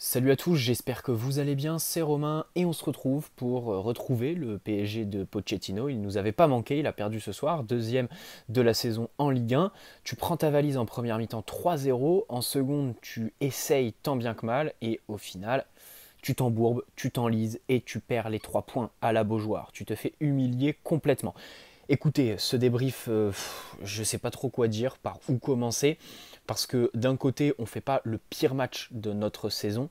Salut à tous, j'espère que vous allez bien, c'est Romain et on se retrouve pour retrouver le PSG de Pochettino. Il nous avait pas manqué, il a perdu ce soir, deuxième de la saison en Ligue 1. Tu prends ta valise en première mi-temps 3-0, en seconde tu essayes tant bien que mal et au final tu t'embourbes, tu t'enlises et tu perds les 3 points à la Beaujoire. Tu te fais humilier complètement. Écoutez, ce débrief, je ne sais pas trop quoi dire, par où commencer, parce que d'un côté, on ne fait pas le pire match de notre saison,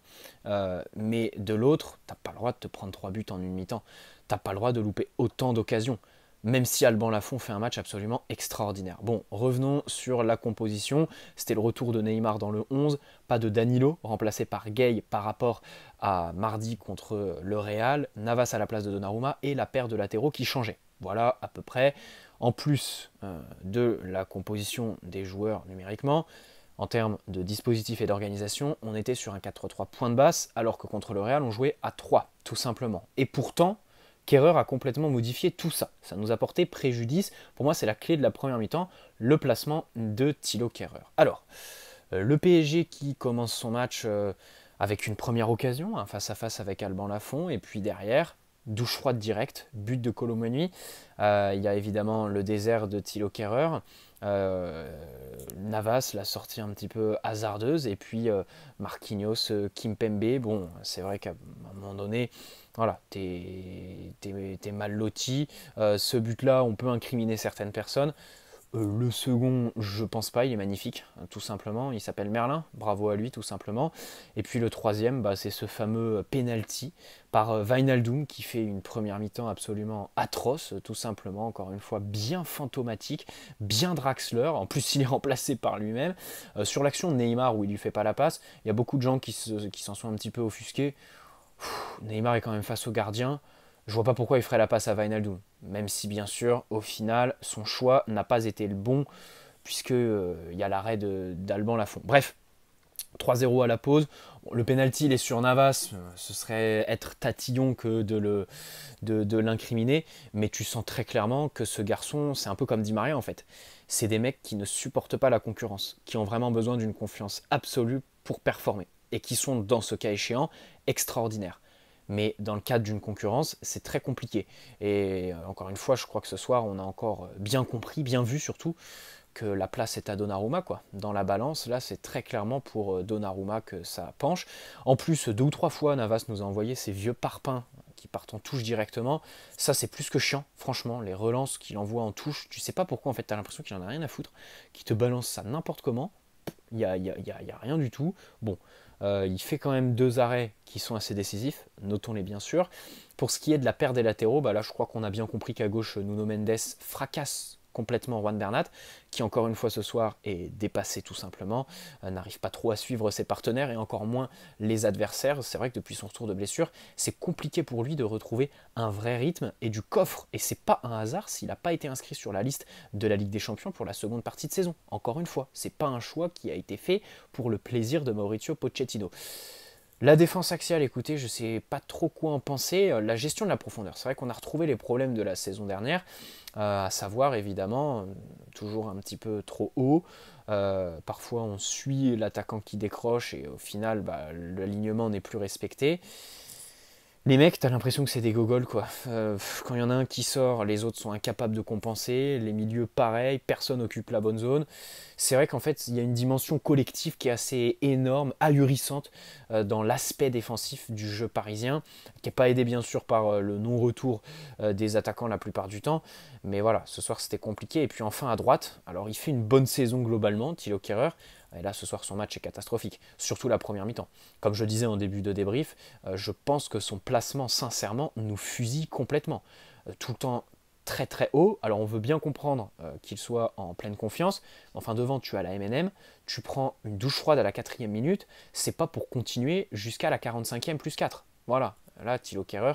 mais de l'autre, t'as pas le droit de te prendre 3 buts en une mi-temps. T'as pas le droit de louper autant d'occasions, même si Alban Lafont fait un match absolument extraordinaire. Bon, revenons sur la composition. C'était le retour de Neymar dans le 11, pas de Danilo, remplacé par Gay par rapport à mardi contre le Real, Navas à la place de Donnarumma et la paire de latéraux qui changeait. Voilà à peu près. En plus de la composition des joueurs numériquement, en termes de dispositif et d'organisation, on était sur un 4-3-3 point de basse, alors que contre le Real, on jouait à 3, tout simplement. Et pourtant, Kerrer a complètement modifié tout ça. Ça nous a porté préjudice. Pour moi, c'est la clé de la première mi-temps, le placement de Thilo Kerrer. Alors, le PSG qui commence son match avec une première occasion, un face-à-face avec Alban Lafont, et puis derrière, douche froide directe, but de Kolo Muani. Il y a évidemment le désert de Thilo Kehrer. Navas, la sortie un petit peu hasardeuse, et puis Marquinhos, Kimpembe. Bon, c'est vrai qu'à un moment donné, voilà, t'es mal loti. Ce but-là, on peut incriminer certaines personnes. Le second, je pense pas, il est magnifique, hein, tout simplement. Il s'appelle Merlin, bravo à lui, tout simplement. Et puis le troisième, bah, c'est ce fameux penalty par Wijnaldum qui fait une première mi-temps absolument atroce, tout simplement, encore une fois, bien fantomatique, bien Draxler. En plus, il est remplacé par lui-même. Sur l'action de Neymar où il lui fait pas la passe, il y a beaucoup de gens qui s'en sont un petit peu offusqués. Neymar est quand même face au gardien. Je vois pas pourquoi il ferait la passe à Wijnaldum. Même si bien sûr, au final, son choix n'a pas été le bon, puisque il y a l'arrêt d'Alban Lafont. Bref, 3-0 à la pause. Bon, le penalty, il est sur Navas. Ce serait être tatillon que de l'incriminer. Mais tu sens très clairement que ce garçon, c'est un peu comme Di Maria en fait. C'est des mecs qui ne supportent pas la concurrence, qui ont vraiment besoin d'une confiance absolue pour performer. Et qui sont, dans ce cas échéant, extraordinaires. Mais dans le cadre d'une concurrence, c'est très compliqué. Et encore une fois, je crois que ce soir, on a encore bien compris, bien vu surtout, que la place est à Donnarumma, quoi. Dans la balance, là, c'est très clairement pour Donnarumma que ça penche. En plus, 2 ou 3 fois, Navas nous a envoyé ces vieux parpaings qui partent en touche directement. Ça, c'est plus que chiant, franchement. Les relances qu'il envoie en touche, tu sais pas pourquoi, en fait, t'as l'impression qu'il en a rien à foutre, qu'il te balance ça n'importe comment. Il y a rien du tout. Bon, il fait quand même 2 arrêts qui sont assez décisifs, notons-les bien sûr. Pour ce qui est de la paire des latéraux, bah là je crois qu'on a bien compris qu'à gauche, Nuno Mendes fracasse complètement Juan Bernat, qui encore une fois ce soir est dépassé tout simplement, n'arrive pas trop à suivre ses partenaires et encore moins les adversaires. C'est vrai que depuis son retour de blessure, c'est compliqué pour lui de retrouver un vrai rythme et du coffre. Et c'est pas un hasard s'il n'a pas été inscrit sur la liste de la Ligue des Champions pour la seconde partie de saison. Encore une fois, c'est pas un choix qui a été fait pour le plaisir de Mauricio Pochettino. La défense axiale, écoutez, je ne sais pas trop quoi en penser. La gestion de la profondeur, c'est vrai qu'on a retrouvé les problèmes de la saison dernière, à savoir évidemment toujours un petit peu trop haut. Parfois on suit l'attaquant qui décroche et au final bah, l'alignement n'est plus respecté. Les mecs, t'as l'impression que c'est des gogoles quoi. Quand il y en a un qui sort, les autres sont incapables de compenser. Les milieux, pareil, personne n'occupe la bonne zone. C'est vrai qu'en fait, il y a une dimension collective qui est assez énorme, ahurissante dans l'aspect défensif du jeu parisien, qui n'est pas aidé bien sûr par le non-retour des attaquants la plupart du temps. Mais voilà, ce soir c'était compliqué. Et puis enfin à droite, alors il fait une bonne saison globalement, Thilo Kehrer. Et là, ce soir, son match est catastrophique, surtout la première mi-temps. Comme je le disais en début de débrief, je pense que son placement, sincèrement, nous fusille complètement. Tout le temps très très haut, alors on veut bien comprendre qu'il soit en pleine confiance, enfin devant tu as la MNM, tu prends une douche froide à la 4e minute, c'est pas pour continuer jusqu'à la 45e plus 4. Voilà, là Thilo Kehrer,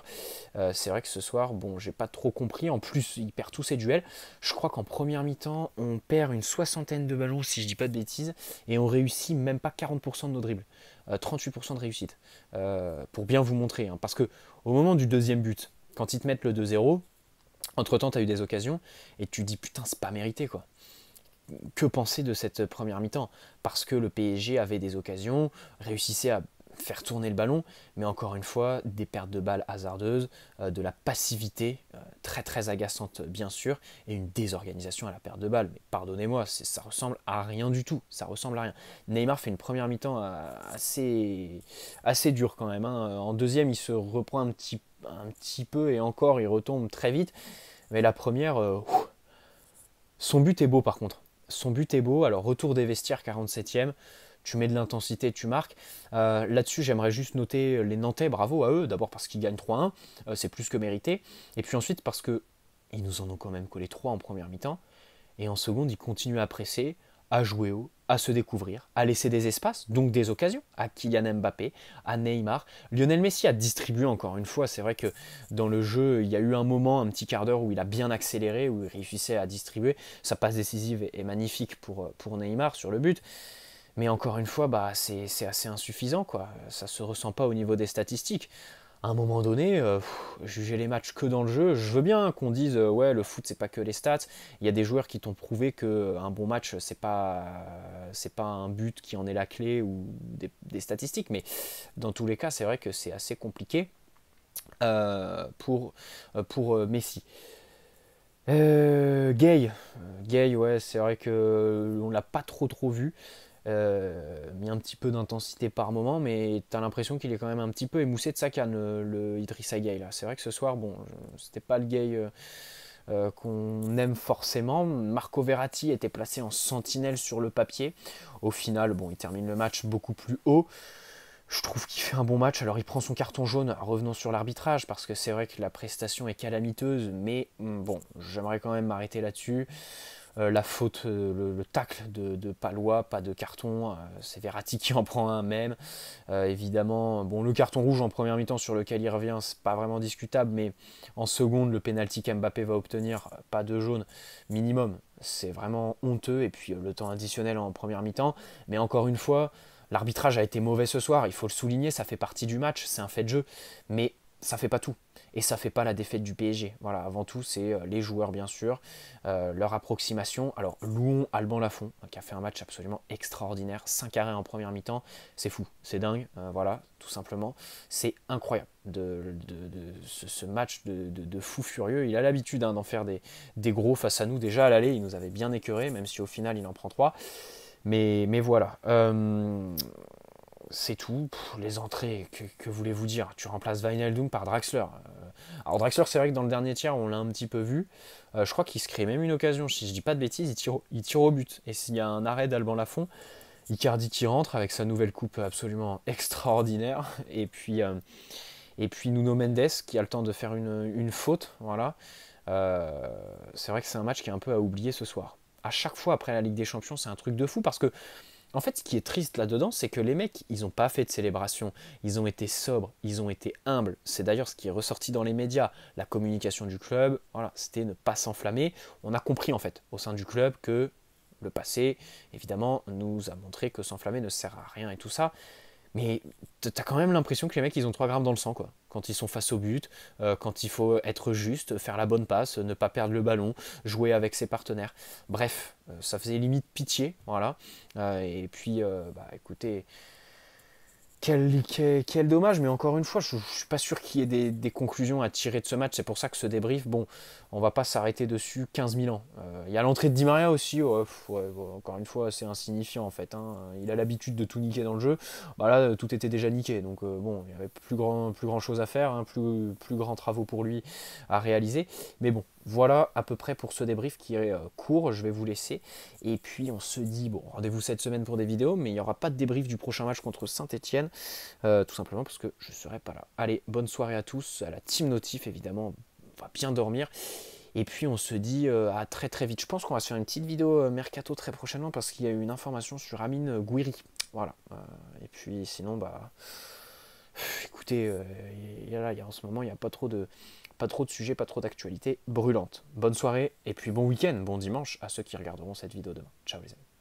c'est vrai que ce soir, bon, j'ai pas trop compris, en plus il perd tous ses duels, je crois qu'en première mi-temps, on perd une soixantaine de ballons si je dis pas de bêtises, et on réussit même pas 40% de nos dribbles, 38% de réussite, pour bien vous montrer, hein, parce que au moment du deuxième but, quand ils te mettent le 2-0, entre-temps, tu as eu des occasions et tu te dis putain, c'est pas mérité quoi. Que penser de cette première mi-temps? Parce que le PSG avait des occasions, réussissait à faire tourner le ballon, mais encore une fois, des pertes de balles hasardeuses, de la passivité, très très agaçante bien sûr, et une désorganisation à la perte de balles. Mais pardonnez-moi, ça ressemble à rien du tout, ça ressemble à rien. Neymar fait une première mi-temps assez dure quand même, hein. En deuxième, il se reprend un petit peu, et encore, il retombe très vite. Mais la première, son but est beau par contre. Son but est beau, alors retour des vestiaires 47e, tu mets de l'intensité, tu marques. Là-dessus, j'aimerais juste noter les Nantais, bravo à eux, d'abord parce qu'ils gagnent 3-1, c'est plus que mérité, et puis ensuite parce que ils nous en ont quand même collé 3 en première mi-temps, et en seconde, ils continuent à presser, à jouer haut, à se découvrir, à laisser des espaces, donc des occasions, à Kylian Mbappé, à Neymar. Lionel Messi a distribué encore une fois, c'est vrai que dans le jeu, il y a eu un moment, un petit quart d'heure où il a bien accéléré, où il réussissait à distribuer. Sa passe décisive est magnifique pour Neymar sur le but. Mais encore une fois, bah, c'est assez insuffisant, quoi. Ça se ressent pas au niveau des statistiques. À un moment donné, juger les matchs que dans le jeu, je veux bien qu'on dise ouais, le foot c'est pas que les stats. Il y a des joueurs qui t'ont prouvé que un bon match c'est pas un but qui en est la clé ou des statistiques, mais dans tous les cas c'est vrai que c'est assez compliqué pour Messi. Gay, ouais, c'est vrai que on l'a pas trop vu. Mis un petit peu d'intensité par moment, mais t'as l'impression qu'il est quand même un petit peu émoussé de sa canne, le Idrissa Gueye là. C'est vrai que ce soir, bon, c'était pas le Gueye qu'on aime forcément. Marco Verratti était placé en sentinelle sur le papier. Au final, bon, il termine le match beaucoup plus haut. Je trouve qu'il fait un bon match. Alors il prend son carton jaune, revenons sur l'arbitrage, parce que c'est vrai que la prestation est calamiteuse, mais bon, j'aimerais quand même m'arrêter là-dessus. La faute, le tacle de Palois, pas de carton, c'est Verratti qui en prend un même. Évidemment, bon, le carton rouge en première mi-temps sur lequel il revient, c'est pas vraiment discutable, mais en seconde, le pénalty qu'Mbappé va obtenir, pas de jaune minimum, c'est vraiment honteux. Et puis le temps additionnel en première mi-temps, mais encore une fois, l'arbitrage a été mauvais ce soir, il faut le souligner, ça fait partie du match, c'est un fait de jeu, mais ça fait pas tout. Et ça fait pas la défaite du PSG. Voilà, avant tout, c'est les joueurs, bien sûr, leur approximation. Alors, louons Alban Lafont, qui a fait un match absolument extraordinaire. 5 arrêts en première mi-temps, c'est fou, c'est dingue, voilà, tout simplement. C'est incroyable, ce match de fou furieux. Il a l'habitude d'en faire des gros face à nous. Déjà, à l'aller, il nous avait bien écœuré, même si au final, il en prend 3. Mais voilà. C'est tout. Les entrées, que voulez-vous dire? Tu remplaces Wijnaldum par Draxler. Alors Draxler, c'est vrai que dans le dernier tiers, on l'a un petit peu vu. Je crois qu'il se crée même une occasion. Si je dis pas de bêtises, il tire au but. Et s'il y a un arrêt d'Alban Lafont, Icardi qui rentre avec sa nouvelle coupe absolument extraordinaire. Et puis Nuno Mendes qui a le temps de faire une faute. Voilà. C'est vrai que c'est un match qui est un peu à oublier ce soir. À chaque fois après la Ligue des Champions, c'est un truc de fou parce que en fait, ce qui est triste là-dedans, c'est que les mecs, ils n'ont pas fait de célébration, ils ont été sobres, ils ont été humbles. C'est d'ailleurs ce qui est ressorti dans les médias. La communication du club, voilà, c'était ne pas s'enflammer. On a compris en fait au sein du club que le passé, évidemment, nous a montré que s'enflammer ne sert à rien et tout ça. Mais t'as quand même l'impression que les mecs, ils ont 3 grammes dans le sang, quoi. Quand ils sont face au but, quand il faut être juste, faire la bonne passe, ne pas perdre le ballon, jouer avec ses partenaires. Bref, ça faisait limite pitié, voilà. Et puis, bah écoutez, quel dommage, mais encore une fois, je ne suis pas sûr qu'il y ait des conclusions à tirer de ce match. C'est pour ça que ce débrief, bon, on va pas s'arrêter dessus 15 000 ans. Il y a l'entrée de Di Maria aussi, ouais, bon, encore une fois, c'est insignifiant en fait, hein. Il a l'habitude de tout niquer dans le jeu. Bah là, tout était déjà niqué, donc bon, il y avait plus grand chose à faire, hein, plus grands travaux pour lui à réaliser. Mais bon, voilà à peu près pour ce débrief qui est court. Je vais vous laisser. Et puis on se dit, bon, rendez-vous cette semaine pour des vidéos, mais il n'y aura pas de débrief du prochain match contre Saint-Etienne. Tout simplement parce que je ne serai pas là. Allez, bonne soirée à tous, à la team Notif évidemment, on va bien dormir. Et puis on se dit à très très vite. Je pense qu'on va se faire une petite vidéo mercato très prochainement parce qu'il y a eu une information sur Amine Gouiri. Voilà. Et puis sinon, bah écoutez, en ce moment, il n'y a pas trop de sujets, pas trop d'actualités brûlantes. Bonne soirée et puis bon week-end, bon dimanche à ceux qui regarderont cette vidéo demain. Ciao les amis.